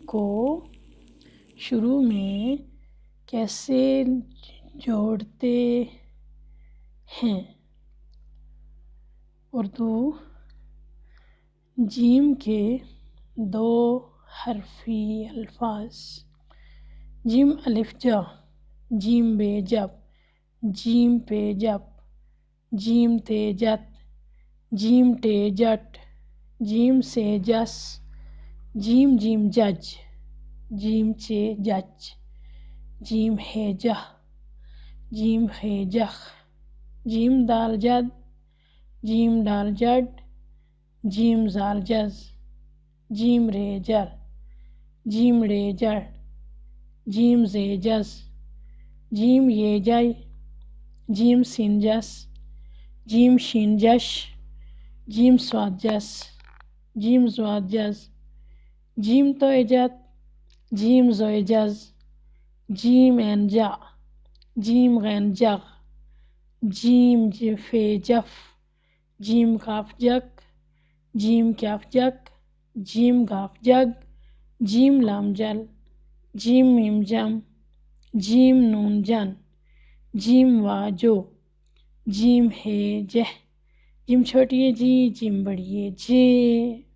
کو شروع میں کیسے جوڑتے ہیں؟ اردو جیم کے 2 حرفی الفاظ جیم الف جا، جیم بے جب، جیم پے جب، جیم تے جت، جیم ٹے جٹ، جیم سے جس، جیم جیم جج، جیم چے جچ، جیم ہے جہ، جیم ہے جخ، جیم دال جد، جیم ڈال جڈ، جیم زال جز، جیم رے جر، جیم ڑے جڑ، جیم زے جز، جیم یہ جے، جیم سین جس، جیم شین جش، جیم صاد جس، جیم زواد جز، جیم توئے جت، جیم زوئے جز، جیم عین جا، جیم غین جغ، جیم فے جف، جیم کاف جک، جیم کاف جک، جیم گاف جگ، جیم لام جل، جیم میم جم، جیم نون جن، جیم وا جو، جیم ہے جہ، جیم چھوٹی ہے جی، جیم بڑی ہے جے۔